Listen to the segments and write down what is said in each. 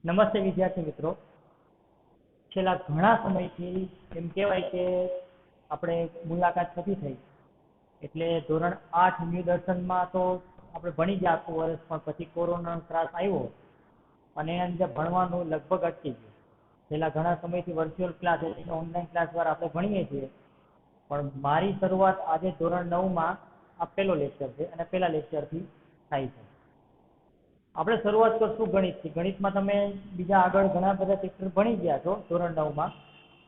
નમસ્તે વિદ્યાર્થી મિત્રો. છેલ્લા ઘણા સમયથી એમ કહેવાય કે આપણે મુલાકાત થતી થઈ એટલે ધોરણ 8 ન્યૂ દર્શનમાં તો આપણે ભણી ગયા આખું વર્ષ, પણ પછી કોરોનાનો ત્રાસ આવ્યો અને એના લીધે ભણવાનું લગભગ અટકી ગયું. છેલ્લા ઘણા સમયથી વર્ચ્યુઅલ ક્લાસ એટલે ઓનલાઈન ક્લાસ દ્વારા આપણે ભણીએ છીએ, પણ મારી શરૂઆત આજે ધોરણ 9માં આ પહેલો લેક્ચર છે અને પહેલા લેક્ચરથી થાય છે. આપણે શરૂઆત કરશું ગણિતથી. ગણિતમાં તમે બીજા આગળ ઘણા બધા ચેપ્ટર ભણી ગયા છો ધોરણ 9માં.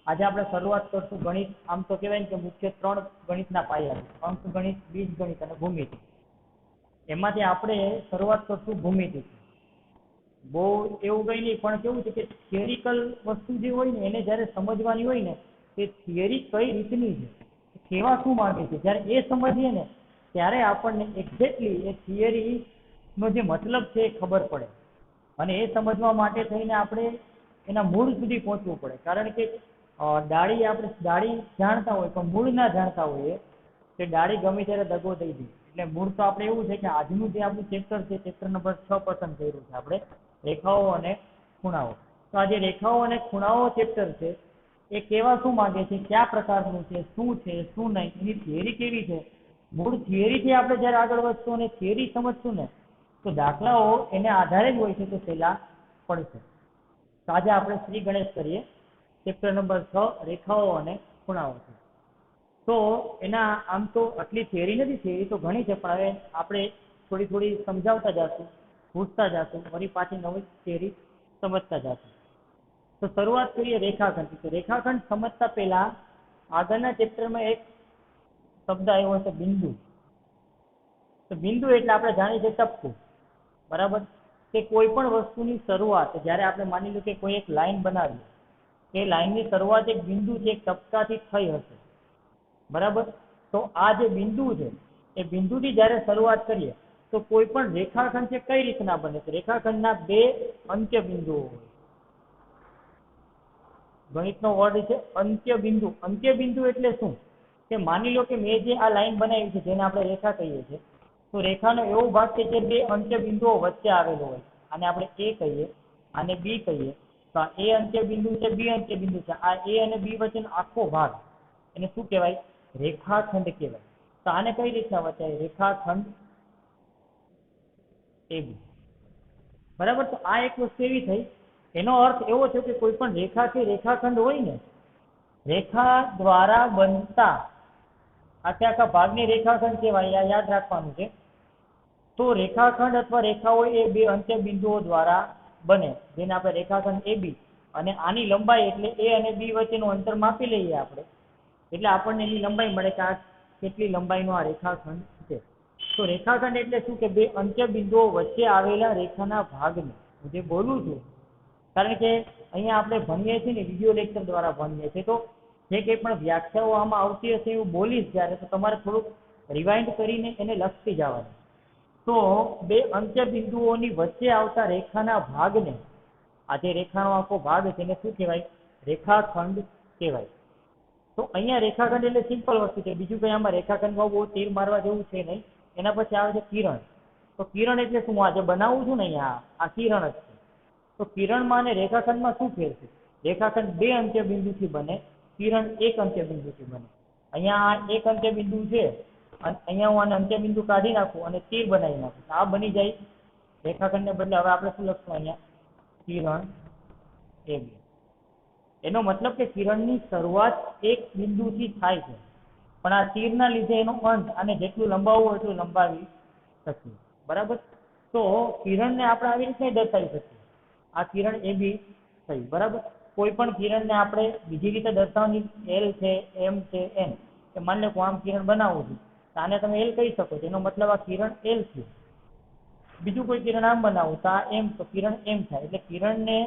આજે આપણે શરૂઆત કરશું ગણિત. આમ તો કહેવાય ને કે મુખ્ય 3 ગણિતના પાયા છે: અંક ગણિત, બીજગણિત અને ભૂમિતિ. એમાંથી આપણે શરૂઆત કરશું ભૂમિતિ. બહુ એવું કંઈ નહીં, પણ કેવું છે કે થિયરિકલ વસ્તુ જે હોય ને એને જ્યારે સમજવાની હોય ને, તે થિયરી કઈ રીતની છે, કેવા શું માંગે છે, જ્યારે એ સમજીએ ને ત્યારે આપણને એક્ઝેક્ટલી એ થિયરી નો જે મતલબ છે એ ખબર પડે. અને એ સમજવા માટે થઈને આપણે એના મૂળ સુધી પહોંચવું પડે. કારણ કે આપણે ડાળી જાણતા હોય પણ મૂળ ના જાણતા હોઈએ તે ડાળી ગમે ત્યારે દગો દઈ દે. એટલે મૂળ તો આપણે એવું છે કે આજનું જે આપણું ચેપ્ટર છે, ચેપ્ટર નંબર 6 પસંદ કર્યું છે આપણે, રેખાઓ અને ખૂણાઓ. તો આ જે રેખાઓ અને ખૂણાઓ ચેપ્ટર છે એ કેવા શું માંગે છે, કયા પ્રકારનું છે, શું નહીં, એની થિયરી કેવી છે. મૂળ થિયરીથી આપણે જ્યારે આગળ વધશું અને થિયરી સમજશું ને તો દાખલાઓ એને આધારે જ હોય છે, તો સહેલા પડશે. તો આજે આપણે શ્રી ગણેશ કરીએ. ચેપ્ટર નંબર 6 રેખાઓ અને ખૂણાઓ છે. તો એના આમ તો આટલી થિયરી નથી, થિયરી તો ઘણી છે, પણ હવે આપણે થોડી થોડી સમજાવતા જશું, પૂછતા જશું, વળી પાછી નવી થિયરી સમજતા જશું. તો શરૂઆત કરીએ રેખાખંડ. તો રેખાખંડ સમજતા પહેલા આગળના ચેપ્ટરમાં એક શબ્દ આવ્યો છે બિંદુ. તો બિંદુ એટલે આપણે જાણીએ છીએ ટપકું. બરાબર? કે કોઈ પણ વસ્તુની શરૂઆત જ્યારે આપણે માની લો કે કોઈ એક લાઈન બનાવી, એ લાઈનની શરૂઆત એક બિંદુ છે, એક ટપકાથી થઈ હશે. બરાબર? તો આ જે બિંદુ છે એ બિંદુથી જ્યારે શરૂઆત કરીએ તો કોઈ પણ રેખાખંડ છે કઈ રીતના બને? તો રેખાખંડના 2 અંત્ય બિંદુઓ હોય. ગણિતનો વર્ડ છે અંત્ય બિંદુ. અંત્ય બિંદુ એટલે શું? કે માની લો કે મેં જે આ લાઈન બનાવી છે જેને આપણે રેખા કહીએ છીએ, તો રેખાનો એવો ભાગ કે જે 2 અંત્ય બિંદુઓ વચ્ચે આવેલો હોય. આને આપણે એ કહીએ, આને બી કહીએ. તો આ એ અંત્ય બિંદુ છે, બી અંત્ય બિંદુ છે. આ એ અને બી વચ્ચેનો આખો ભાગ એને શું કહેવાય? રેખાખંડ કહેવાય. તો આને કઈ રીતના વચાય? રેખાખંડ એ બી. બરાબર? તો આ એક વસ્તુ એવી થઈ. એનો અર્થ એવો છે કે કોઈ પણ રેખા કે રેખાખંડ હોય ને, રેખા દ્વારા બનતા આખા ભાગની રેખાખંડ કહેવાય. યાદ રાખવાનું છે. તો રેખાખંડ અથવા રેખાઓ એ 2 અંત્ય બિંદુઓ દ્વારા બને, જેને આપણે રેખાખંડ એ બી. અને આની લંબાઈ એટલે એ અને બી વચ્ચેનું અંતર માપી લઈએ આપણે, એટલે આપણને એની લંબાઈ મળે કે આ કેટલી લંબાઈનો આ રેખાખંડ છે. તો રેખાખંડ એટલે શું? કે 2 અંત્ય બિંદુઓ વચ્ચે આવેલા રેખાના ભાગને. હું જે બોલું છું, કારણ કે અહીંયા આપણે ભણીએ છીએ ને, વિડીયો લેક્ચર દ્વારા ભણીએ છીએ, તો જે કંઈ પણ વ્યાખ્યાઓ આમાં આવતી હશે એવું બોલીશ જ્યારે, તો તમારે થોડુંક રિવાઇન્ડ કરીને એને લખતી જવાની. તો 2 અંત્ય બિંદુઓની વચ્ચે આવતા રેખાના ભાગને, આ જે રેખાનો આખો ભાગ છે એને શું કહેવાય? રેખાખંડ કહેવાય. તો અહીંયા રેખાખંડ એટલે સિમ્પલ વસ્તુ છે, બીજું કંઈ આમાં રેખાખંડમાં બહુ તીર મારવા જેવું છે નહીં. એના પછી આવે છે કિરણ. તો કિરણ એટલે શું? હું આજે બનાવું છું ને અહીંયા, આ કિરણ જ છે. તો કિરણમાં અને રેખાખંડમાં શું ફેર છે? રેખાખંડ 2 અંત્ય બિંદુથી બને, કિરણ 1 અંત્ય બિંદુથી બને. અહીંયા આ 1 અંત્ય બિંદુ છે અને અહીંયા હું આને અંત્ય બિંદુ કાઢી નાખું અને તીર બનાવી નાખું, આ બની જાય રેખાખંડને બદલે હવે આપણે શું લખશું અહીંયા? કિરણ એ બી. એનો મતલબ કે કિરણની શરૂઆત એક બિંદુથી થાય છે, પણ આ તીરના લીધે એનો અંત, અને જેટલું લંબાવવું એટલું લંબાવી શકીએ. બરાબર? તો કિરણને આપણે આવી રીતે દર્શાવી શકીએ. આ કિરણ એ બી થઈ. બરાબર? કોઈ પણ કિરણને આપણે બીજી રીતે દર્શાવવાની, એલ છે, એમ છે, એન. કે માની લો કે આમ કિરણ બનાવું છું, તો આને તમે એલ કહી શકો છો, એનો મતલબ આ કિરણ એલ છે. બીજું કોઈ કિરણ આમ બનાવું તો આ એમ, તો કિરણ એમ થાય. એટલે કિરણને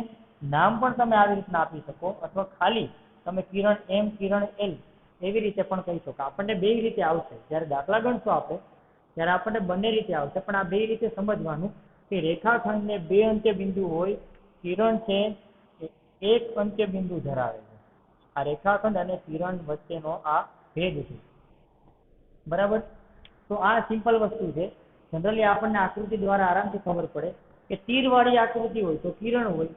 નામ પણ તમે આવી રીતના આપી શકો, અથવા ખાલી તમે કિરણ એમ, કિરણ એલ એવી રીતે પણ કહી શકો. આપણને 2 રીતે આવશે. જ્યારે દાખલા ગણશો આપણે ત્યારે આપણને બંને રીતે આવશે, પણ આ 2 રીતે સમજવાનું કે રેખાખંડને 2 અંત્ય બિંદુ હોય, કિરણ છે એ 1 અંત્ય બિંદુ ધરાવે છે. આ રેખાખંડ અને કિરણ વચ્ચેનો આ ભેદ છે. બરાબર? તો આ સિમ્પલ વસ્તુ છે. જનરલી આપણને આકૃતિ દ્વારા આરામથી ખબર પડે કે તીરવાળી આકૃતિ હોય તો કિરણ હોય,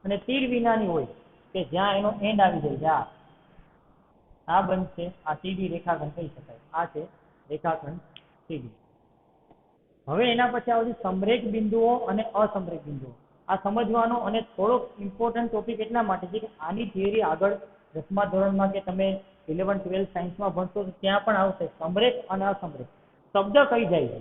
અને તીર વિનાની હોય કે જ્યાં એનો એન્ડ આવી જાય, આ બનશે, આ સીધી રેખાખંડ કહી શકાય. આ છે રેખાખંડ સીધી. હવે એના પછી આવશે સમરેખ બિંદુઓ અને અસમરેખ બિંદુઓ. આ સમજવાનો અને થોડોક ઇમ્પોર્ટન્ટ ટોપિક એટલા માટે છે કે આની થિયરી આગળ 10મા ધોરણમાં કે તમે 11, 12 સાયન્સમાં ભણશો તો ત્યાં પણ આવશે. સમરેખ અને અસમરેખ શબ્દ કઈ જાય છે,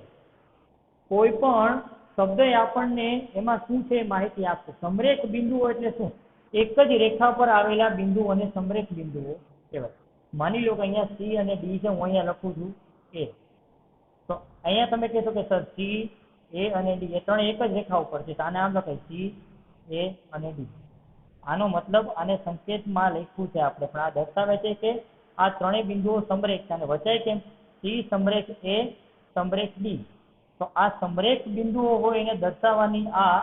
કોઈ પણ શબ્દ આપણને એમાં શું છે માહિતી આપશે. સમરેખ બિંદુઓ એટલે શું? એક જ રેખા પર આવેલા બિંદુઓને સમરેખ બિંદુઓ કહેવાય. માની લો કે અહીંયા સી અને ડી છે, હું અહીંયા લખું છું એ, તો અહીંયા તમે કહેશો કે સર સી, એ અને ડી એ ત્રણ એક જ રેખા ઉપર છે, તો આને આમ લખાય સી, એ અને ડી. આનો મતલબ આને સંકેતમાં લખ્યું છે આપણે, પણ આ દર્શાવે છે કે આ ત્રણેય બિંદુઓ સમરેખ છે. અને વચાય કેમ? સી સમરેખ એ, સમરેખ ડી. તો આ સમરેખ બિંદુઓ હોય એને દર્શાવવાની આ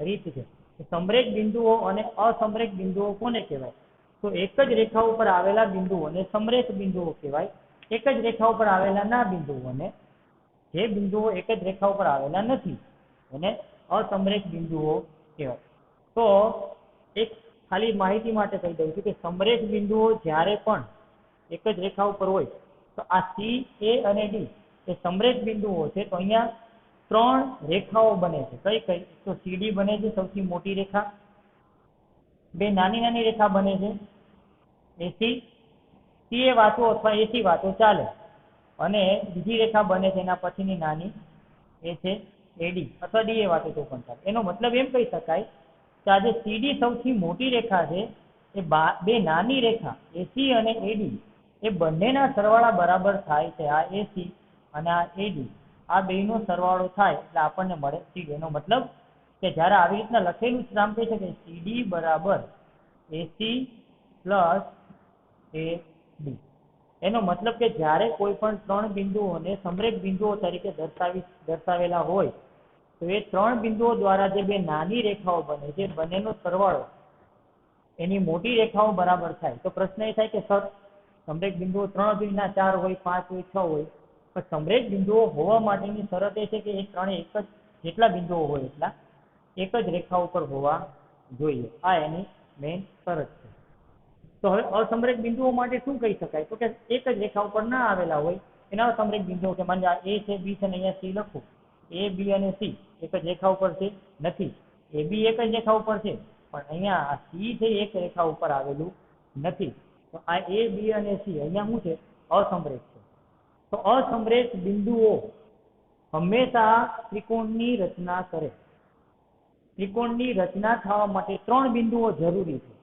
રીત છે. સમરેખ બિંદુઓ અને અસમરેખ બિંદુઓ કોને કહેવાય? તો એક જ રેખા ઉપર આવેલા બિંદુઓને સમરેખ બિંદુઓ કહેવાય. એક જ રેખા ઉપર આવેલા ના બિંદુઓને, જે બિંદુઓ એક જ રેખા ઉપર આવેલા નથી, એને અસમરેખ બિંદુઓ કહેવાય. તો એક ખાલી માહિતી માટે કહી દઉં છું કે સમરેખ બિંદુઓ જ્યારે પણ એક જ રેખા ઉપર હોય તો આ સી, એ અને ડી એ સમરેખ બિંદુઓ છે. તો અહીંયા ત્રણ રેખાઓ બને છે. કઈ કઈ? તો સીડી બને છે સૌથી મોટી રેખા, બે નાની નાની રેખા બને છે એસી, સી એ વાતો અથવા એસી વાતો ચાલે, અને બીજી રેખા બને છે એના પછીની નાની, એ છે એડી અથવા ડી એ વાતો તો પણ ચાલે. એનો મતલબ એમ કહી શકાય કે આ જે સીડી સૌથી મોટી રેખા છે એ બે નાની રેખા એસી અને એડી એ બંનેના સરવાળા બરાબર થાય છે. આ એસી અને આ એડી, આ બેનો સરવાળો થાય એટલે આપણને મળે સીડી. એનો મતલબ કે જ્યારે આવી રીતના લખેલું છે આમ કહી શકે સીડી બરાબર એસી પ્લસ એડી. એનો મતલબ કે જ્યારે કોઈ પણ ત્રણ બિંદુઓને સમરેખ બિંદુઓ તરીકે દર્શાવેલા હોય તો એ ત્રણ બિંદુઓ દ્વારા જે બે નાની રેખાઓ બને છે બંનેનો સરવાળો એની મોટી રેખાઓ બરાબર થાય. તો પ્રશ્ન એ થાય કે સર સમરેખ બિંદુઓ ત્રણ હોય ના 4 હોય, 5 હોય, 6 હોય, પણ સમરેખ બિંદુઓ હોવા માટેની શરત એ છે કે એ ત્રણે એક જ જેટલા બિંદુઓ હોય એટલા એક જ રેખા ઉપર હોવા જોઈએ. આ એની મેઇન શરત છે. તો હવે અસમરેખ બિંદુઓ માટે શું કહી શકાય? તો કે એક જ રેખા ઉપર ના આવેલા હોય એના અસમરેખ બિંદુઓ, કે માની એ છે, બી છે ને અહીંયા સી લખું, એ, બી અને સી એક જ રેખા ઉપર છે નથી, એ બી એક જ રેખા ઉપર છે પણ અહીંયા આ સી છે એક રેખા ઉપર આવેલું નથી. તો આ એ, બી અને સી અહીંયા શું છે? અસમરેખ છે. તો અસમરેખ બિંદુઓ હંમેશા ત્રિકોણની રચના કરે. ત્રિકોણની રચના થવા માટે ત્રણ બિંદુઓ જરૂરી છે,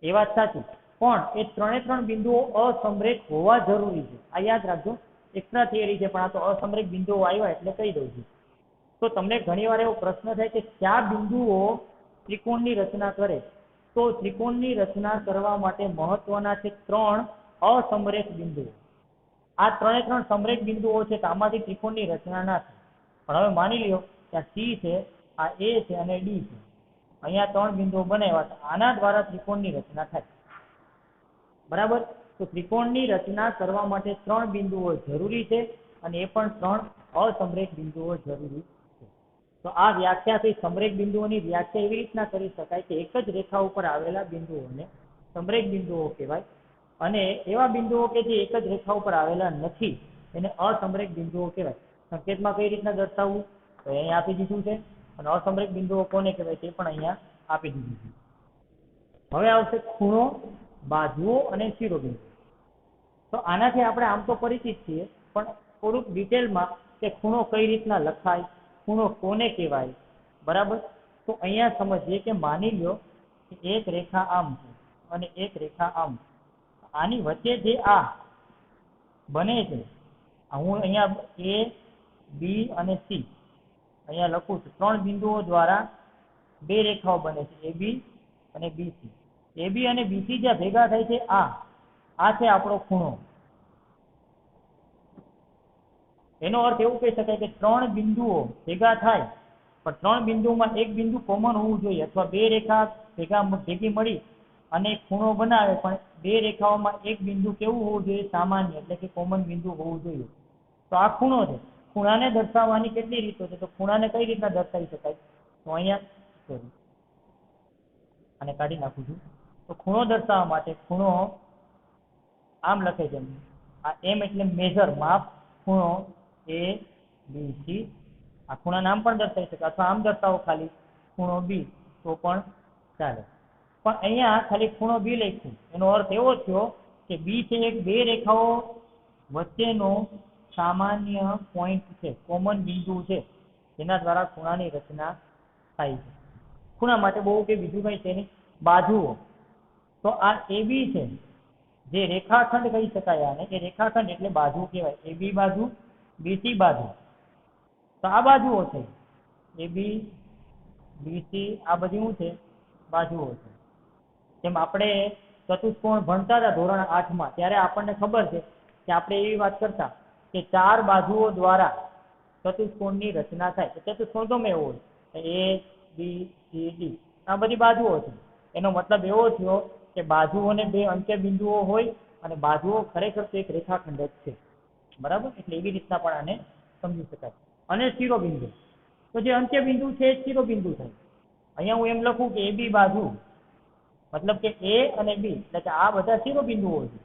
એ વાત સાચી, પણ એ ત્રણ બિંદુઓ અસમરેખ હોવા જરૂરી છે. આ યાદ રાખજો, એક્સ્ટ્રા થિયરી છે પણ આ તો અસમરેખ બિંદુઓ આવ્યા એટલે કહી દઉં છું. તો તમને ઘણીવાર એવો પ્રશ્ન થાય કે કયા બિંદુઓ ત્રિકોણની રચના કરે? તો ત્રિકોણની રચના કરવા માટે મહત્વના છે ત્રણ અસમરેખ બિંદુઓ. આ ત્રણ સમરેખ બિંદુઓ છે તો આમાંથી ત્રિકોણની રચના ના થાય. પણ હવે માની લ્યો કે આ સી છે, આ એ છે અને ડી છે, અહીંયા ત્રણ બિંદુઓ બનાવ્યા તો આના દ્વારા ત્રિકોણની રચના થાય. બરાબર? તો ત્રિકોણની રચના કરવા માટે ત્રણ બિંદુઓ જરૂરી છે અને એ પણ ત્રણ અસમરેખ બિંદુઓ જરૂરી છે. તો આ વ્યાખ્યા થઈ સમરેખ બિંદુઓની વ્યાખ્યા એવી રીતના કરી શકાય કે એક જ રેખા ઉપર આવેલા બિંદુઓને સમરેખ બિંદુઓ કહેવાય, અને એવા બિંદુઓ કે જે એક જ રેખા ઉપર આવેલા નથી એને અસમરેખ બિંદુઓ કહેવાય. સંકેતમાં કઈ રીતના દર્શાવવું તો અહીંયા આપી દીધું છે, અને અસમરેખ બિંદુઓ કોને કહેવાય તે પણ અહીંયા આપી દીધું છે. હવે આવશે ખૂણો, બાજુઓ અને શિરોબિંદુ. તો આનાથી આપણે આમ તો પરિચિત છીએ, પણ થોડુંક ડિટેલમાં કે ખૂણો કઈ રીતના લખાય, ખૂણો કોને કહેવાય, બરાબર? તો અહીંયા સમજીએ કે માની લો કે એક રેખા આમ છે અને એક રેખા આમ છે. આની વચ્ચે જે આ બને છે, હું અહીંયા એ, બી અને સી અહીંયા લખું છું. ત્રણ બિંદુઓ દ્વારા બે રેખાઓ બને છે, એ બી અને બીસી. એ બી અને બીસી જ્યાં ભેગા થાય છે આ છે આપણો ખૂણો. એનો અર્થ એવું કહી શકાય કે ત્રણ બિંદુઓ ભેગા થાય પણ ત્રણ બિંદુઓમાં એક બિંદુ કોમન હોવું જોઈએ, અથવા બે રેખા ભેગી મળી અને ખૂણો બનાવે પણ બે રેખાઓમાં એક બિંદુ કેવું હોવું જોઈએ? સામાન્ય, એટલે કે કોમન બિંદુ હોવું જોઈએ. તો આ ખૂણો છે. ખૂણાને દર્શાવવાની કેટલી રીતો છે? તો ખૂણાને કઈ રીતના દર્શાવી શકાય? તો અહીંયા અને કાઢી નાખું છું. તો ખૂણો દર્શાવવા માટે ખૂણો આમ લખે છે. આ એમ એટલે મેજર, માપ, ખૂણો એ બી સી. આ ખૂણા નામ પણ દર્શાવી શકે અથવા આમ દર્શાવો ખાલી ખૂણો બી તો પણ ચાલે. પણ અહીંયા ખાલી ખૂણો બી લખ્યું એનો અર્થ એવો થયો કે બી છે એક બે રેખાઓ વચ્ચેનો સામાન્ય પોઈન્ટ છે, કોમન બિંદુ છે, જેના દ્વારા ખૂણાની રચના થાય છે. ખૂણા માટે બહુ કે બીજું કઈ છે નહીં. બાજુઓ, તો આ એ બી છે જે રેખાખંડ કહી શકાય આને, એ રેખાખંડ એટલે બાજુ કહેવાય. એ બી બાજુ, બીસી બાજુ, તો આ બાજુઓ છે. એ બી બીસી આ બધી શું છે? બાજુઓ છે. જેમ આપણે ચતુષ્કોણ ભણતા હતા ધોરણ 8 માં, ત્યારે આપણને ખબર છે કે આપણે એવી વાત કરતા કે 4 બાજુઓ દ્વારા ચતુષ્કોણની રચના થાય. ચતુષ્કોણ ગમે એવો હોય, એ બી સી ડી આ બધી બાજુઓ છે. એનો મતલબ એવો થયો કે બાજુઓને બે અંત્ય બિંદુઓ હોય અને બાજુઓ ખરેખર તો એક રેખાખંડ જ છે. બરાબર? એટલે એવી રીતના પણ આને સમજી શકાય. અને શિરોબિંદુ, તો જે અંત્ય બિંદુ છે એ શિરોબિંદુ થાય. અહીંયા હું એમ લખું કે એ બી બાજુ, મતલબ કે એ અને બી એટલે કે આ બધા શિરોબિંદુઓ છે,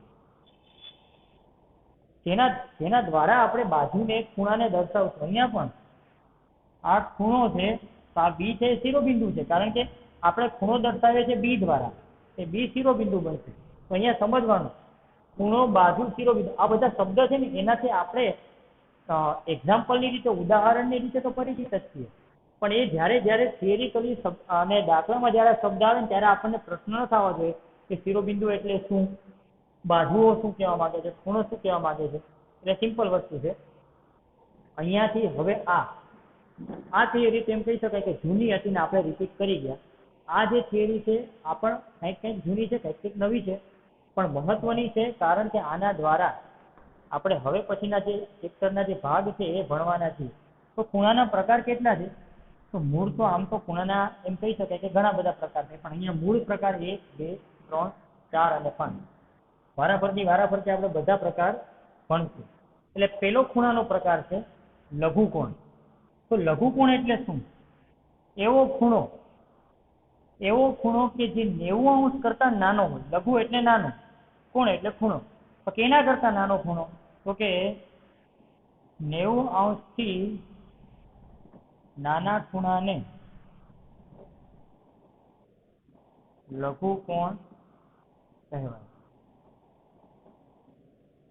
જેના દ્વારા આપણે બાજુને ખૂણાને દર્શાવશું. અહીંયા પણ આ ખૂણો છે તો આ બી છે એ શિરોબિંદુ છે, કારણ કે આપણે ખૂણો દર્શાવીએ છીએ બી દ્વારા, એ બી શિરોબિંદુ બનશે. તો અહીંયા સમજવાનું, ખૂણો, બાજુ, શિરોબિંદુ આ બધા શબ્દ છે ને એનાથી આપણે એક્ઝામ્પલની રીતે, ઉદાહરણની રીતે તો પરિચિત જ છીએ, પણ એ જ્યારે થિયરિકલી અને દાખલામાં જ્યારે શબ્દ આવે ને ત્યારે આપણને પ્રશ્ન ન થવા જોઈએ કે શિરોબિંદુ એટલે શું, બાજુઓ શું કહેવા માંગે છે, ખૂણો શું કહેવા માંગે છે. એટલે સિમ્પલ વસ્તુ છે. અહીંયાથી હવે આ થિયરી એમ કહી શકાય કે જૂની હતી ને આપણે રિપીટ કરી ગયા. આ જે થિયરી છે આ પણ કંઈક જૂની છે, કંઈક નવી છે, પણ મહત્વની છે, કારણ કે આના દ્વારા આપણે હવે પછીના જે ચેપ્ટરના જે ભાગ છે એ ભણવાના છીએ. તો ખૂણાના પ્રકાર કેટલા છે? તો મૂળ તો આમ તો ખૂણાના એમ કહી શકાય કે ઘણા બધા પ્રકાર છે, પણ અહીંયા મૂળ પ્રકાર 1, 2, 3, 4 અને 5. વારાફરતી આપણે બધા પ્રકાર ભણશું. એટલે પેલો ખૂણાનો પ્રકાર છે લઘુકોણ. તો લઘુકોણ એટલે શું? એવો ખૂણો કે જે 90 અંશ કરતા નાનો હોય. લઘુ એટલે નાનો, કોણ એટલે ખૂણો. તો કેના કરતા નાનો ખૂણો? તો કે 90 અંશથી નાના ખૂણાને લઘુકોણ કહેવાય.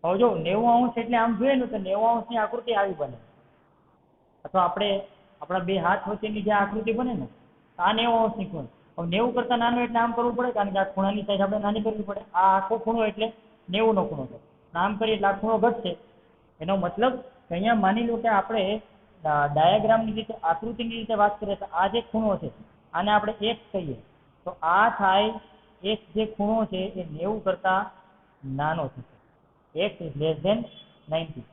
હવે જો 90 અંશ એટલે આમ જોઈએ ને તો 90 અંશની આકૃતિ આવી બને, અથવા આપણે આપણા બે હાથ વચ્ચેની જે આકૃતિ બને ને આ 90 અંશની ખૂણો. હવે 90 કરતા નાનો એટલે આમ કરવું પડે, કારણ કે આ ખૂણાની સાઈઝ આપણે નાની કરવી પડે. આ આખો ખૂણો એટલે 90 નો ખૂણો છે. આમ કરીએ એટલે આ ખૂણો ઘટશે. એનો મતલબ કે અહીંયા માની લો કે આપણે ડાયાગ્રામની રીતે, આકૃતિની રીતે વાત કરીએ તો આ જે ખૂણો છે આને આપણે x કહીએ, તો આ થાય x જે ખૂણો છે એ 90 કરતા નાનો છે. x is less than 90.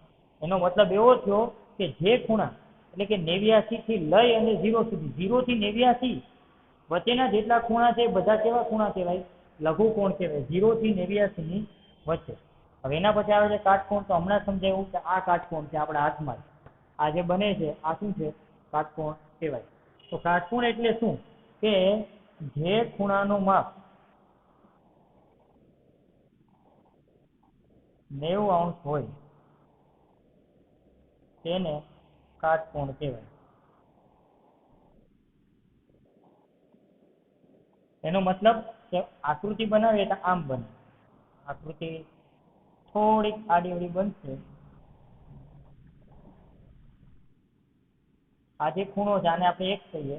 એનો મતલબ એવો થયો કે જે ખૂણા એટલે કે 89 થી લઈ અને 0 સુધી, 0 થી 89 વચ્ચેના જેટલા ખૂણા છે બધા કેવા ખૂણા કહેવાય? લઘુકોણ કહેવાય. 0 થી 89 ની વચ્ચે. હવે એના પછી આવે છે કાટકોણ. તો હમણાં સમજાયું કે આ કાટકોણ છે આપણા હાથમાં આ જે બને છે આ શું છે? કાટકોણ કહેવાય. તો કાટકોણ એટલે શું? કે જે ખૂણાનું માપ 90 અંશ હોય તેને કાટકોણ કહેવાય. એનો મતલબ કે આકૃતિ બનાવીએ તો આમ બને. આકૃતિ થોડીક આડી બનશે. આ જે ખૂણો છે આને આપણે x કહીએ,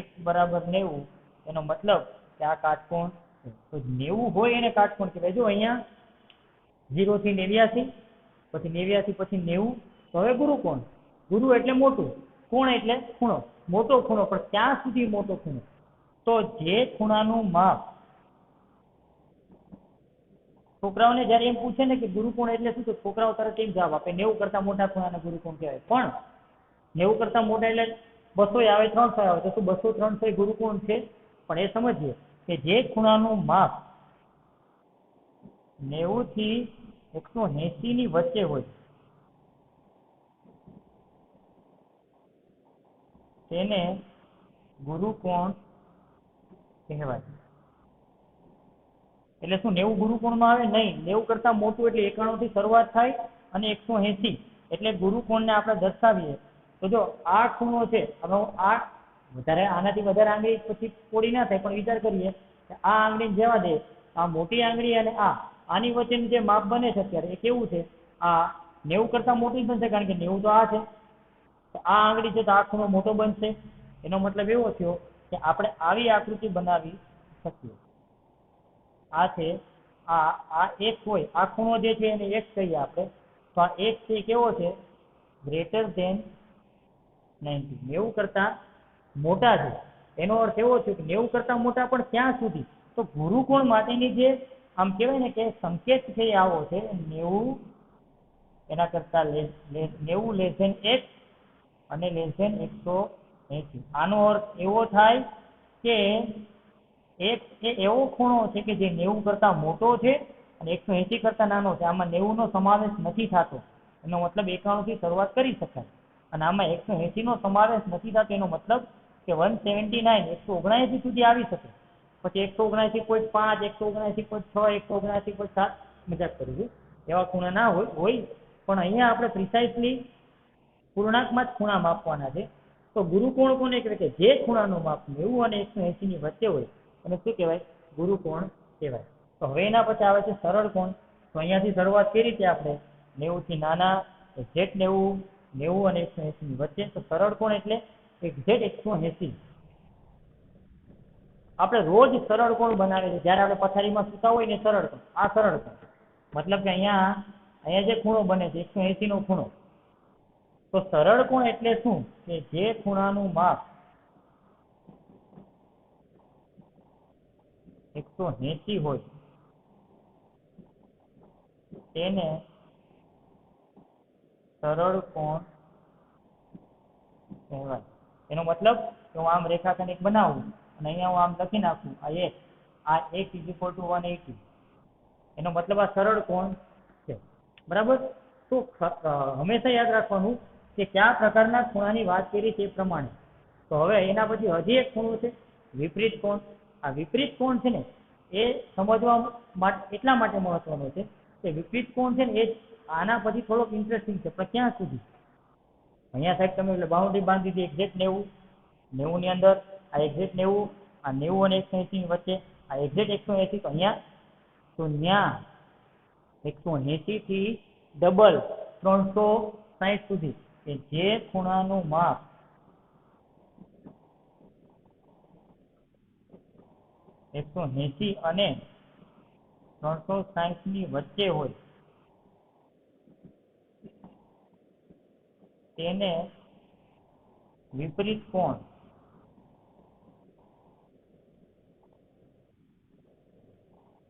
x બરાબર 90. એનો મતલબ કે આ કાટકોણ છે. તો 90 હોય એને કાટકોણ કહેવાય. જો અહીંયા 0 થી 89, પછી 89 પછી 90, તો હવે ગુરુકોણ. ગુરુ એટલે મોટું, કોણ એટલે ખૂણો, મોટો ખૂણો. પણ ક્યાં સુધી મોટો ખૂણો? તો જે ખૂણાનું માપ, છોકરાઓને જયારે એમ પૂછે ને કે ગુરુકોણ એટલે શું, તો છોકરાઓ તરત એમ જવાબ આપે 90 કરતા મોટા ખૂણાને ગુરુકોણ કહેવાય. પણ 90 કરતા મોટા એટલે 200 આવે, 300 આવે, તો શું 200, 300 ગુરુકોણ છે? પણ એ સમજીએ કે જે ખૂણાનું માપ 90 થી 180 ની વચ્ચે હોય તેને ગુરુકોણ કહેવાય. એટલે શું 90 ગુરુકોણમાં આવે? નહીં, 90 કરતા મોટું એટલે 91 થી શરૂઆત થાય અને 180 એટલે ગુરુકોણને આપણે દર્શાવીએ તો જો આ ખૂણો છે, હવે આ વધારે આનાથી વધારે આંગળી પછી પોળી ના થાય, પણ વિચાર કરીએ કે આ આંગળી જવા દે, આ મોટી આંગળી અને આની વચ્ચેનું જે માપ બને છે અત્યારે એ કેવું છે? આ 90 કરતા મોટું જ બનશે, કારણ કે 90 તો આ છે. તો આ આંગળી છે તો આ ખૂણો મોટો બનશે. એનો મતલબ એવો થયો કે આપણે આવી આકૃતિ બનાવી શકીએ. આ છે આ x હોય, આ ખૂણો જે છે એને x કહીએ આપણે. તો આ x છે કેવો છે? ગ્રેટર ધેન 90, 90 કરતા મોટા છે. એનો અર્થ એવો છે કે 90 કરતા મોટા પણ ક્યાં સુધી? તો ગુરુકોણ માટેની જે આમ કહેવાય ને કે સંકેત છે એ આવો છે 90 એના કરતા 90 લેસ ધેન x અને લેસ ધેન 180. આનો અર્થ એવો થાય કે x એ એવો ખૂણો છે કે જે 90 કરતા મોટો છે અને 180 કરતા નાનો છે. આમાં 90 નો સમાવેશ નથી થતો, એનો મતલબ 91 થી શરૂઆત કરી શકાય. અને આમાં 180 નો સમાવેશ નથી થતો, એનો મતલબ કે 179 179 સુધી આવી શકે. પછી 179.5, 179.6, 179.7, મજાક કરું છું, એવા ખૂણા ના હોય. પણ અહીંયા આપણે પ્રિસાઇઝલી પૂર્ણાંકમાં જ ખૂણા માપવાના છે. તો ગુરુકોણ કોને કહેવાય? કે જે ખૂણાનું માપ 90 અને 180 ની વચ્ચે હોય એને શું કહેવાય? ગુરુકોણ કહેવાય. તો હવે એના પછી આવે છે સરળ કોણ. તો અહીંયાથી શરૂઆત કરી હતી આપણે 90 થી નાના, એક્ઝેક્ટ 90, 90 અને 180 ની વચ્ચે. તો સરળ કોણ એટલે એક્ઝેક્ટ 180. આપણે રોજ સરળ કોણ બનાવીએ છીએ. જ્યારે આપણે પથારીમાં સૂતા હોય ને સરળ કોણ, આ સરળ કોણ. મતલબ કે અહીંયા જે ખૂણો બને છે 180 નો ખૂણો. તો સરળ કોણ એટલે શું? કે જે ખૂણાનું માપ 180 હોય તેને સરળ કોણ કહેવાય. એનો મતલબ કે હું આમ રેખાખંડ એક બનાવું અને અહીંયા હું આમ લખી નાખું આ x = 180. એનો મતલબ આ સરળ કોણ છે. બરાબર? તો હંમેશા યાદ રાખવાનું કે કયા પ્રકારના ખૂણાની વાત કરી તે પ્રમાણે. તો હવે એના પછી હજી એક ખૂણો છે વિપરીત કોણ. આ વિપરીત કોણ છે ને એ સમજવા માટે એટલા માટે મહત્વનો છે કે વિપરીત કોણ છે ને એ આના પછી થોડોક ઇન્ટરેસ્ટિંગ છે, પણ ક્યાં સુધી? અહીંયા સાહેબ તમે એટલે બાઉન્ડ્રી બાંધી દીધી એક્ઝેક્ટ 90, 90 ની અંદર આ એક્ઝેક્ટ 90, આ 90 અને 180 ની વચ્ચે આ એક્ઝેક્ટ 180. તો અહીંયા તો ન્યા 180 થી ડબલ 360 સુધી કે જે ખૂણાનું માપ 180 અને 360 ની વચ્ચે હોય તેને વિપરીત કોણ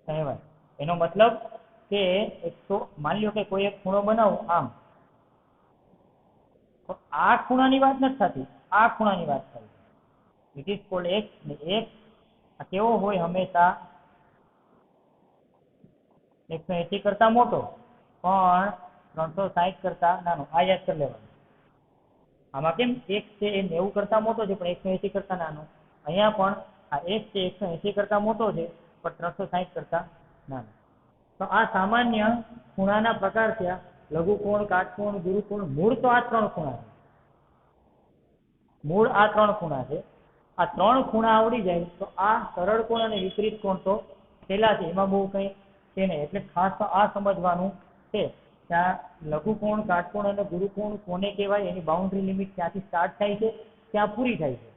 કહેવાય. એનો મતલબ કે માની લો કે કોઈ એક ખૂણો બનાવો આમ, તો આ ખૂણાની વાત નથી થતી, આ ખૂણાની વાત થાય. It is called x. ને x કેવો હોય? હંમેશા 180 કરતા મોટો પણ 360 કરતા નાનો. આ યાદ કરી લેવાનું. આમાં કેમ x છે એ 90 કરતા મોટો છે પણ 180 કરતા નાનો. અહીંયા પણ આ x છે 180 કરતા મોટો છે પણ 360 કરતા નાનો. તો આ સામાન્ય ખૂણાના પ્રકાર થયા: લઘુકોણ, કાટકોણ, ગુરુકોણ. મૂળ તો આ 3 ખૂણા છે. મૂળ આ 3 ખૂણા છે. આ 3 ખૂણા આવડી જાય તો આ સરળ કોણ અને વિપરીત કોણ તો પેલા છે, એમાં બહુ કંઈ છે નહીં. એટલે ખાસ તો આ સમજવાનું છે કે આ લઘુકોણ, કાટકોણ અને ગુરુકોણ કોને કહેવાય, એની બાઉન્ડ્રી લિમિટ ક્યાંથી સ્ટાર્ટ થાય છે, ક્યાં પૂરી થાય છે.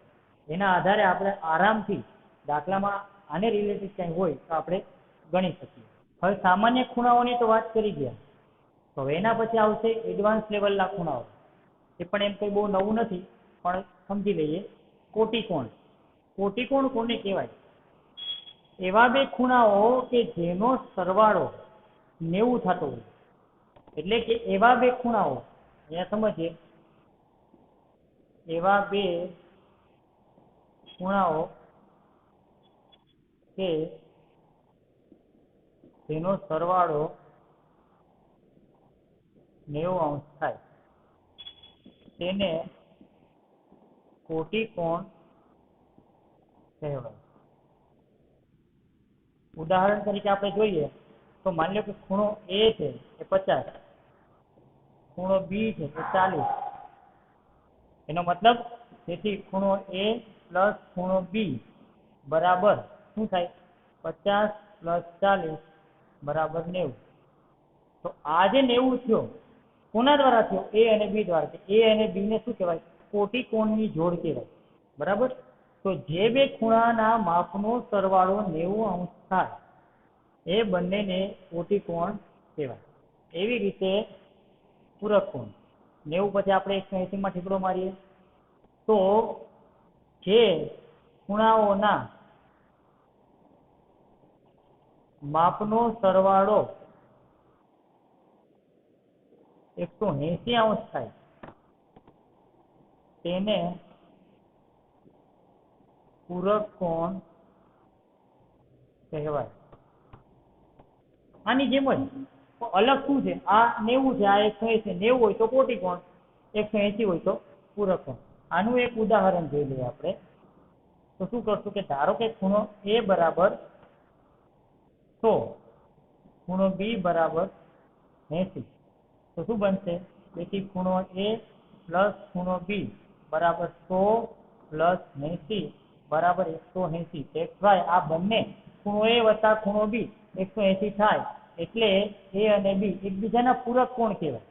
એના આધારે આપણે આરામથી દાખલામાં આને રિલેટેડ કંઈ હોય તો આપણે ગણી શકીએ. હવે સામાન્ય ખૂણાઓની તો વાત કરી ગયા. તો એના પછી આવશે એડવાન્સ લેવલના ખૂણાઓ. એ પણ એમ કંઈ બહુ નવું નથી, પણ સમજી લઈએ. કોટિકોણ. કોટિકોણ કોને કહેવાય? એવા બે ખૂણાઓ કે જેનો સરવાળો 90 થતો હોય. એટલે કે એવા બે ખૂણાઓ, અહીંયા સમજીએ, એવા બે ખૂણાઓ કે જેનો સરવાળો 90° થાય તેને કોટિકોણ કહેવાય. ઉદાહરણ તરીકે આપણે જોઈએ તો માની લો કે ખૂણો એ છે એ 50, ખૂણો બી છે એ 40. એનો મતલબ તેથી ખૂણો એ પ્લસ ખૂણો બી બરાબર શું થાય? 50 પ્લસ 40 બરાબર 90. તો આ જે 90 થયો કોના દ્વારા થયો? એ અને બી દ્વારા. એ અને બી ને શું કહેવાય? કોટિકોણની જોડ કહેવાય. બરાબર. તો જે બે ખૂણાના માપનો સરવાળો 90 અંશ થાય એ બંનેને કોટિકોણ કહેવાય. એવી રીતે પૂરક કોણ. 90 પછી આપણે 180 માં ઠીકડો મારીએ તો જે ખૂણાઓના માપનો સરવાળો 180 અંશ થાય તેને પૂરક કોણ કહેવાય. આની જેમ જ અલગ શું છે? આ 90 છે, આ 180. 90 હોય તો કોટિકોણ, 180 હોય તો પૂરક કોણ. આનું એક ઉદાહરણ જોઈ લઈએ આપણે. તો શું કરશું કે ધારો કે ખૂણો એ બરાબર 100, ખૂણો બી બરાબર 80. તો શું બનશે? તેથી ખૂણો એ પ્લસ ખૂણો બી બરાબર 100 પ્લસ 80 બરાબર 180. That's why આ બંને ખૂણો એ વત્તા ખૂણો બી 180 થાય એટલે એ અને બી એકબીજાના પૂરક કોણ કહેવાય.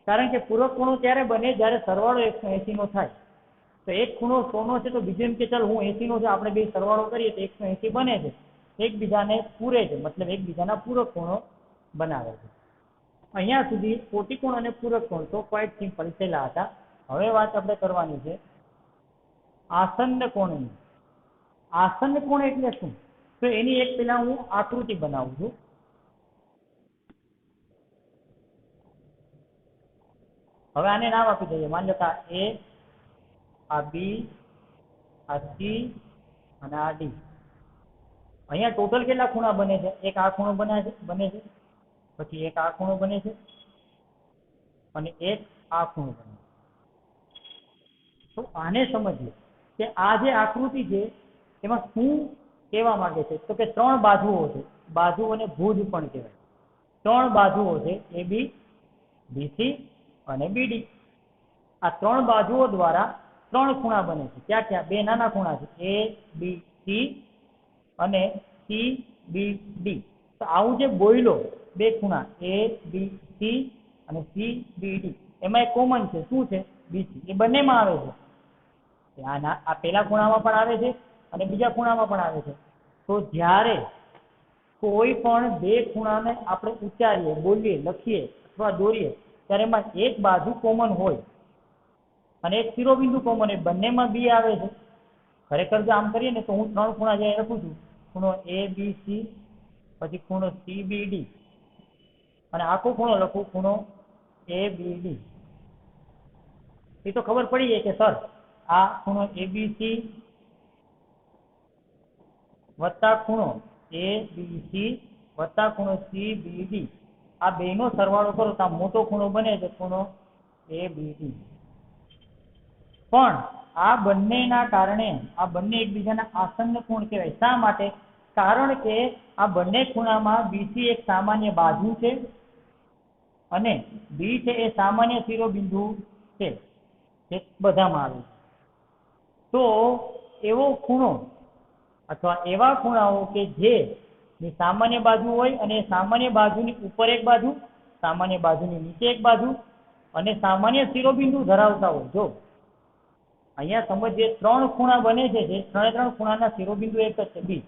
કારણ કે પૂરક કોણો ત્યારે બને જ્યારે સરવાળો 180 નો થાય. તો એક ખૂણો 100 નો છે તો બીજો એમ કે ચાલ હું 80 નો છે, આપણે બે સરવાળો કરીએ તો 180 બને છે. એકબીજાને પૂરે છે, મતલબ એકબીજાના પૂરક કોણો બનાવે છે. અહીંયા સુધી કોટિકોણ અને પૂરક કોણ તો ક્વાઇટ સિમ્પલ થયેલા હતા. હવે વાત આપણે કરવાની છે આસન્ન કોણની. આસન્ન કોણ એટલે શું? તો એની એક પહેલા હું આકૃતિ બનાવું છું. હવે આને નામ આપી દઈએ. માની લો કે આ એ, આ બી, આ સી અને આ ડી. અહીંયા ટોટલ કેટલા ખૂણા બને છે? એક આ ખૂણો બને છે, પછી એક આ ખૂણો બને છે અને એક આ ખૂણો બને છે. તો આને સમજીએ કે આ જે આકૃતિ છે એમાં શું કહેવા માંગે છે? તો કે 3 બાજુઓ છે. બાજુઓને ભુજ પણ કહેવાય. 3 બાજુઓ છે, એ બી, બીસી અને બીડી. આ 3 બાજુઓ દ્વારા 3 ખૂણા બને છે. ક્યાં ક્યાં? 2 નાના ખૂણા છે, એ બી સી અને સી બી ડી. તો આવું જે બોયલો 2 ખૂણા એ બી સી અને સી બી ડી, એમાં એક કોમન છે. શું છે? બીસી. એ બંનેમાં આવે છે. આ પેલા ખૂણામાં પણ આવે છે અને બીજા ખૂણામાં પણ આવે છે. તો જ્યારે કોઈ પણ 2 ખૂણાને આપણે ઉચ્ચારીએ, બોલીએ, લખીએ અથવા દોરીએ ત્યારે એમાં એક બાજુ કોમન હોય અને એક શિરોબિંદુ કોમન. એ બંનેમાં બી આવે છે. ખરેખર જો આમ કરીએ ને તો હું 3 ખૂણા જે લખું છું, ખૂણો એ બી સી, પછી ખૂણો સી બી ડી અને આખો ખૂણો લખું ખૂણો એ બી ડી. એ તો ખબર પડી જાય કે સર આ ખૂણો એબીસી વત્તા ખૂણો એ બી સી વત્તા ખૂણો સી બી ડી, આ બેનો સરવાળો કરો તો આ મોટો ખૂણો બને છે, ખૂણો એ બી ડી. પણ આ બંનેના કારણે આ બંને એકબીજાના આસન્ન કોણ કહેવાય. શા માટે? કારણ કે આ બંને ખૂણામાં બીસી એક સામાન્ય બાજુ છે અને બી છે એ સામાન્ય શિરોબિંદુ છે, જે બધામાં આવે છે. તો એવો ખૂણો અથવા એવા ખૂણાઓ કે જે સામાન્ય બાજુ હોય અને સામાન્ય બાજુની ઉપર એક બાજુ, સામાન્ય બાજુની નીચે એક બાજુ અને સામાન્ય શિરોબિંદુ ધરાવતા હોય. જો અહીંયા સમજીએ 3 ખૂણા બને છે, જે 3 ખૂણાના શિરોબિંદુ એક જ છે, બી.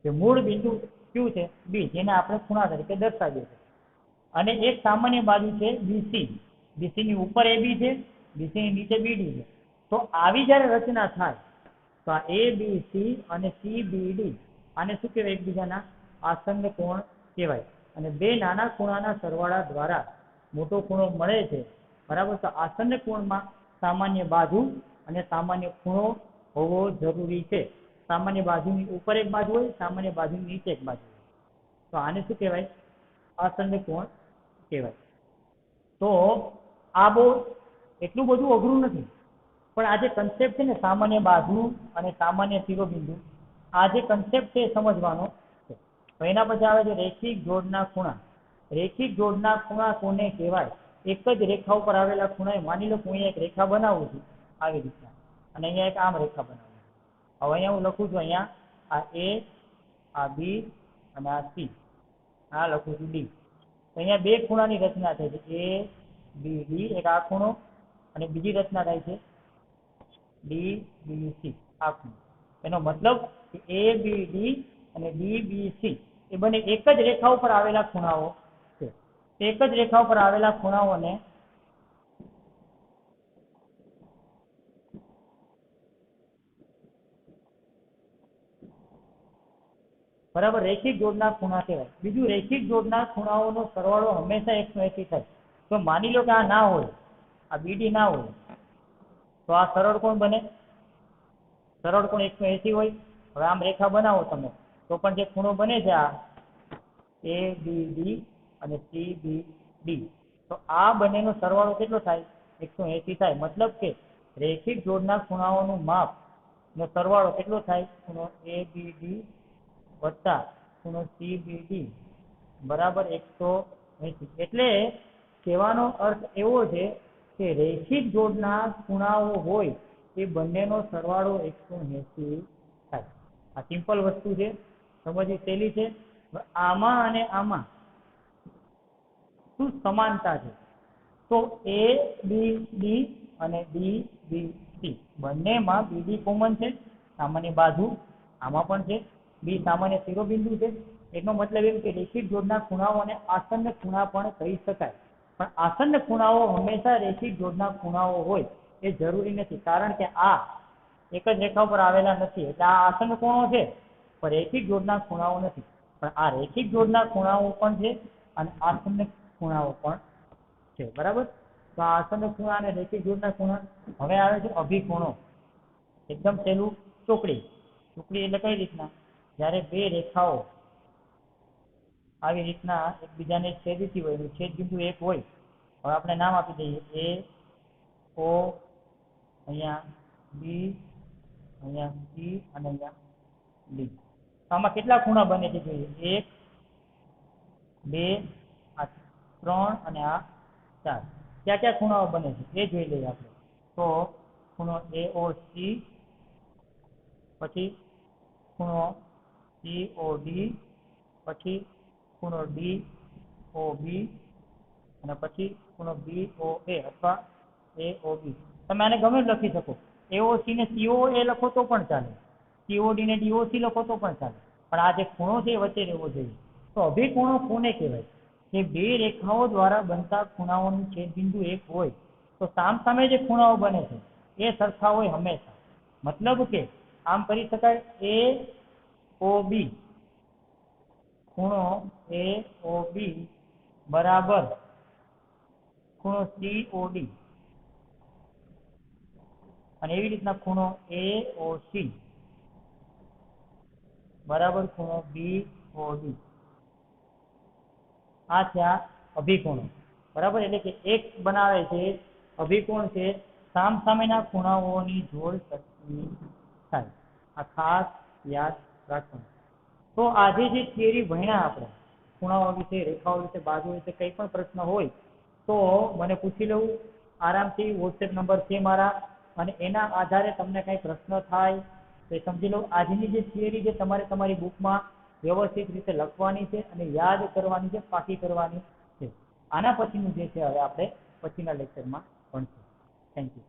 જે મૂળ બિંદુ કયું છે? બી, જેને આપણે ખૂણા તરીકે દર્શાવીએ છીએ. અને એક સામાન્ય બાજુ છે બીસી. બીસી ની ઉપર એ બી છે, બીસી ની નીચે બીડી છે. તો આવી જ્યારે રચના થાય તો આ એ બી સી અને સી બી ડી આને શું કહેવાય? એકબીજાના આસન્ન કોણ કહેવાય. અને 2 નાના ખૂણાના સરવાળા દ્વારા મોટો ખૂણો મળે છે. બરાબર. તો આસન્ન કોણમાં સામાન્ય બાજુ અને સામાન્ય ખૂણો હોવો જરૂરી છે. સામાન્ય બાજુની ઉપર એક બાજુ હોય, સામાન્ય બાજુની નીચે એક બાજુ હોય. તો આને શું કહેવાય? આસન્ન કોણ કહેવાય. તો આ બહુ એટલું બધું અઘરું નથી, પણ આ જે કન્સેપ્ટ છે ને સામાન્ય બાજુ અને સામાન્ય શિરોબિંદુ, આ જે કન્સેપ્ટ છે સમજવાનો તો એના પછી આવે છે રેખિક જોડના ખૂણા. રેખિક જોડના ખૂણા કોને કહેવાય? એક જ રેખા ઉપર આવેલા ખૂણા. માની લો હું અહીંયા એક રેખા બનાવું છું આવી રીતના, અને અહીંયા એક આમ રેખા બનાવું છું. હવે અહીંયા હું લખું છું, અહીંયા આ એ, આ બી અને આ સી, આ લખું છું ડી. તો અહીંયા બે ખૂણાની રચના થાય છે, એ બી ડી, એક આ ખૂણો, અને બીજી રચના થાય છે ડી બી સી, આ ખૂણો. એનો મતલબ કે એ બી ડી અને ડી બી સી એ બંને એક જ રેખા ઉપર આવેલા ખૂણાઓ છે. એક જ રેખા ઉપર આવેલા ખૂણાઓને બરાબર રેખિક જોડના ખૂણા કહેવાય. બીજું, રેખિક જોડના ખૂણાઓનો સરવાળો હંમેશા 180 થાય. તો માની લો કે આ ના હોય, આ બીડી ના હોય, તો આ સરળ કોણ બને? સરળ કોણ 180 હોય. હવે આમ રેખા બનાવો તમે તો પણ જે ખૂણો બને છે આ એ બી ડી અને સી બી ડી, તો આ બંનેનો સરવાળો કેટલો થાય? 180 થાય. મતલબ કે રેખિક જોડના ખૂણાઓનું માપ નો સરવાળો કેટલો થાય? ખૂણો એ બી ડી વત્તા ખૂણો સી બી ડી બરાબર 180. એટલે કહેવાનો અર્થ એવો છે કે રેખિક જોડના ખૂણાઓ હોય એ બંનેનો સરવાળો 180 થાય. આ સિમ્પલ વસ્તુ છે, સમજવી સહેલી છે. આમાં અને આમાં શું સમાનતા છે? તો એ બી ડી અને ડી બી સી બંનેમાં બી ડી કોમન છે, સામાન્ય બાજુ આમાં પણ છે, બી સામાન્ય શિરોબિંદુ છે. એનો મતલબ એમ કે રેખિક જોડના ખૂણાઓને આસન્ન ખૂણા પણ કહી શકાય. પણ આસન્ન ખૂણાઓ હંમેશા રેખિક જોડના ખૂણાઓ હોય એ જરૂરી નથી, કારણ કે આ એક જ રેખા ઉપર આવેલા નથી, એટલે આ આસન્ન ખૂણો છે પણ રેખિક જોડના ખૂણાઓ નથી. પણ આ રેખિક જોડના ખૂણાઓ પણ છે અને આસન્ન ખૂણાઓ પણ છે. બરાબર? તો આ આસન્ન ખૂણા અને રેખિક જોડના ખૂણા. હવે આવે છે અભિકોણો. એકદમ સહેલું, ચોકડી. ચોકડી એટલે કઈ રીતના? જ્યારે બે રેખાઓ આવી રીતના એકબીજાને છેદતી હોય, છેદ બિંદુ એક હોય. હવે આપણે નામ આપી દઈએ એ, ઓ, અહીંયા બી, અહીંયા સી અને અહીંયા ડી. આમાં કેટલા ખૂણા બને છે જોઈએ? 1, 2, આ 3 અને આ 4. ક્યાં ક્યાં ખૂણાઓ બને છે એ જોઈ લઈએ આપણે. તો ખૂણો એઓસી, પછી ખૂણો સીઓડી, પછી ખૂણો ડીઓબી અને પછી ખૂણો બીઓએ અથવા એઓબી. તમે આને ગમે લખી શકો. એઓસી ને સીઓએ લખો તો પણ ચાલે, સીઓડી ને ડીઓસી લખો તો પણ ચાલે, પણ આ જે ખૂણો છે એ વચ્ચે રહેવો જોઈએ. તો અભિકોણો કોને કહેવાય? કે બે રેખાઓ દ્વારા બનતા ખૂણાઓનું છેદબિંદુ એક હોય તો સામસામે જે ખૂણાઓ બને છે એ સરખા હોય હંમેશા. મતલબ કે આમ કરી શકાય, એ ઓ બી, ખૂણો એ ઓ બી બરાબર ખૂણો સીઓડી, અને એવી રીતના ખૂણો એ ઓ સી બરાબર ખૂણો બીઓડી. આ છે આ અભિકોણો. બરાબર? એટલે કે એક બનાવે છે અભિકોણ છે સામસામેના ખૂણાઓની જોડ સરખી થાય. આ ખાસ યાદ રાખવાનું. તો આજે જે થિયરી ભણ્યા આપણે ખૂણાઓ વિશે, રેખાઓ વિશે, બાજુ વિશે, કંઈ પણ પ્રશ્ન હોય તો મને પૂછી લેવું આરામથી. વોટ્સએપ નંબર છે મારા, અને એના આધારે તમને કંઈ પ્રશ્ન થાય તો એ સમજી લો. આજની જે થિયરી છે તમારે તમારી બુકમાં વ્યવસ્થિત રીતે લખવાની છે અને યાદ કરવાની છે, પાકી કરવાની છે. આના પછીનું જે છે હવે આપણે પછીના લેક્ચરમાં ભણશું. Thank you.